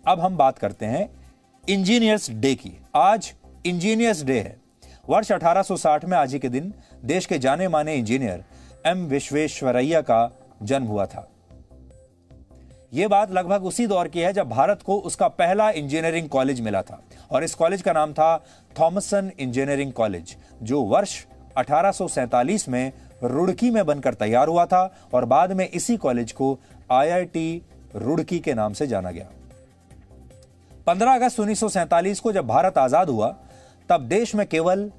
अब हम बात करते हैं इंजीनियर्स डे की। आज इंजीनियर्स डे है। वर्ष 1860 में आज ही के दिन देश के जाने माने इंजीनियर एम विश्वेश्वरैया का जन्म हुआ था। यह बात लगभग उसी दौर की है जब भारत को उसका पहला इंजीनियरिंग कॉलेज मिला था और इस कॉलेज का नाम था थॉमसन इंजीनियरिंग कॉलेज, जो वर्ष 1847 में रुड़की में बनकर तैयार हुआ था और बाद में इसी कॉलेज को आईआईटी रुड़की के नाम से जाना गया। 15 अगस्त 1947 को जब भारत आजाद हुआ तब देश में केवल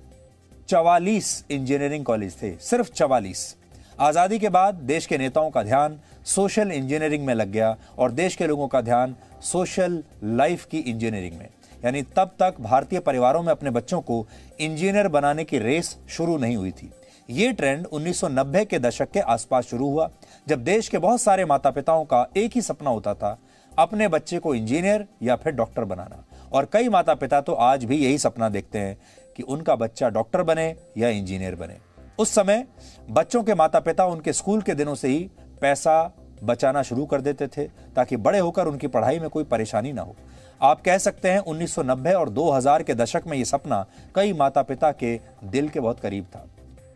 44 इंजीनियरिंग कॉलेज थे, सिर्फ 44। आजादी के बाद देश के नेताओं का ध्यान सोशल इंजीनियरिंग में लग गया और देश के लोगों का ध्यान सोशल लाइफ की इंजीनियरिंग में। यानी तब तक भारतीय परिवारों में अपने बच्चों को इंजीनियर बनाने की रेस शुरू नहीं हुई थी। यह ट्रेंड 1990 के दशक के आसपास शुरू हुआ, जब देश के बहुत सारे माता पिताओं का एक ही सपना होता था, अपने बच्चे को इंजीनियर या फिर डॉक्टर बनाना। और कई माता पिता तो आज भी यही सपना देखते हैं कि उनका बच्चा डॉक्टर बने या इंजीनियर बने। उस समय बच्चों के माता पिता उनके स्कूल के दिनों से ही पैसा बचाना शुरू कर देते थे ताकि बड़े होकर उनकी पढ़ाई में कोई परेशानी ना हो। आप कह सकते हैं 1990 और 2000 के दशक में यह सपना कई माता पिता के दिल के बहुत करीब था।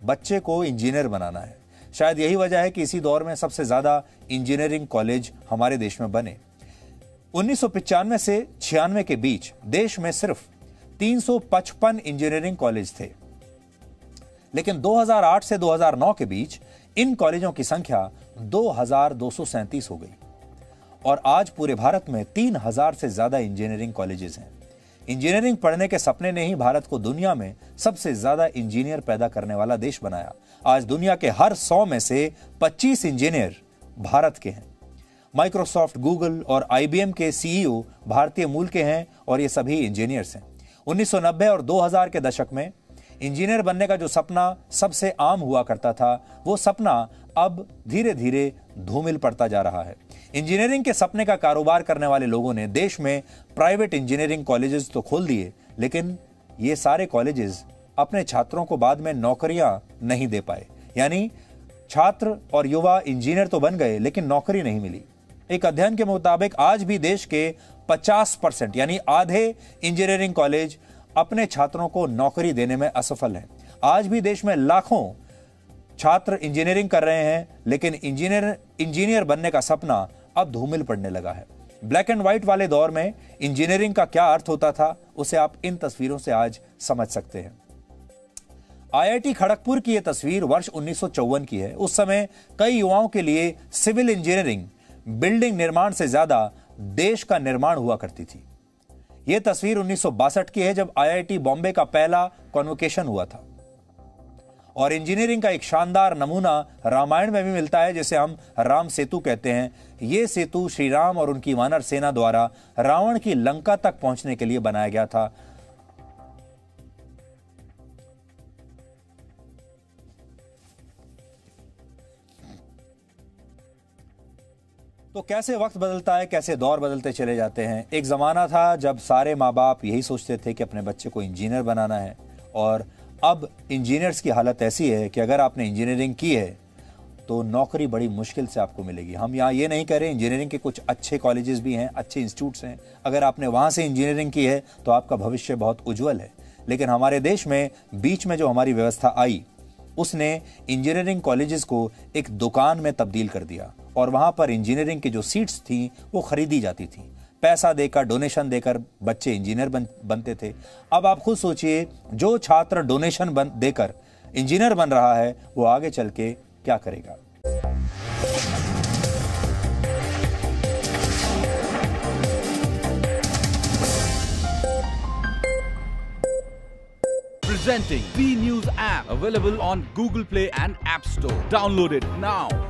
बच्चे को इंजीनियर बनाना है। शायद यही वजह है कि इसी दौर में सबसे ज्यादा इंजीनियरिंग कॉलेज हमारे देश में बने। 1995 से 96 के बीच देश में सिर्फ 355 इंजीनियरिंग कॉलेज थे, लेकिन 2008 से 2009 के बीच इन कॉलेजों की संख्या 2237 हो गई और आज पूरे भारत में 3000 से ज्यादा इंजीनियरिंग कॉलेजेस हैं। इंजीनियरिंग पढ़ने के सपने ने ही भारत को दुनिया में सबसे ज्यादा इंजीनियर पैदा करने वाला देश बनाया। आज दुनिया के हर 100 में से 25 इंजीनियर भारत के हैं। माइक्रोसॉफ्ट, गूगल और आईबीएम के सीईओ भारतीय मूल के हैं और ये सभी इंजीनियर्स हैं। 1990 और 2000 के दशक में इंजीनियर बनने का जो सपना सबसे आम हुआ करता था, वो सपना अब धीरे धीरे धूमिल पड़ता जा रहा है। इंजीनियरिंग के सपने का कारोबार करने वाले लोगों ने देश में प्राइवेट इंजीनियरिंग कॉलेजेस तो खोल दिए, लेकिन ये सारे कॉलेजेस अपने छात्रों को बाद में नौकरियां नहीं दे पाए। यानी छात्र और युवा इंजीनियर तो बन गए लेकिन नौकरी नहीं मिली। एक अध्ययन के मुताबिक आज भी देश के 50% यानी आधे इंजीनियरिंग कॉलेज अपने छात्रों को नौकरी देने में असफल हैं। आज भी देश में लाखों छात्र इंजीनियरिंग कर रहे हैं, लेकिन इंजीनियर बनने का सपना अब धूमिल पड़ने लगा है। ब्लैक एंड व्हाइट वाले दौर में इंजीनियरिंग का क्या अर्थ होता था, उसे आप इन तस्वीरों से आज समझ सकते हैं। आईआईटी खड़गपुर की यह तस्वीर वर्ष 1954 की है। उस समय कई युवाओं के लिए सिविल इंजीनियरिंग बिल्डिंग निर्माण से ज्यादा देश का निर्माण हुआ करती थी। यह तस्वीर 1962 की है, जब आईआईटी बॉम्बे का पहला कॉन्वोकेशन हुआ था। और इंजीनियरिंग का एक शानदार नमूना रामायण में भी मिलता है, जिसे हम राम सेतु कहते हैं। यह सेतु श्री राम और उनकी वानर सेना द्वारा रावण की लंका तक पहुंचने के लिए बनाया गया था। तो कैसे वक्त बदलता है, कैसे दौर बदलते चले जाते हैं। एक जमाना था जब सारे माँ बाप यही सोचते थे कि अपने बच्चे को इंजीनियर बनाना है, और अब इंजीनियर्स की हालत ऐसी है कि अगर आपने इंजीनियरिंग की है तो नौकरी बड़ी मुश्किल से आपको मिलेगी। हम यहाँ ये नहीं कह रहे, इंजीनियरिंग के कुछ अच्छे कॉलेजेस भी हैं, अच्छे इंस्टीट्यूट्स हैं। अगर आपने वहाँ से इंजीनियरिंग की है तो आपका भविष्य बहुत उज्जवल है। लेकिन हमारे देश में बीच में जो हमारी व्यवस्था आई, उसने इंजीनियरिंग कॉलेजेस को एक दुकान में तब्दील कर दिया और वहां पर इंजीनियरिंग की जो सीट्स थी वो खरीदी जाती थी। पैसा देकर, डोनेशन देकर बच्चे इंजीनियर बनते थे। अब आप खुद सोचिए, जो छात्र डोनेशन देकर इंजीनियर बन रहा है वो आगे चल के क्या करेगा। Presenting B News app, available on Google Play and App Store. Download it now.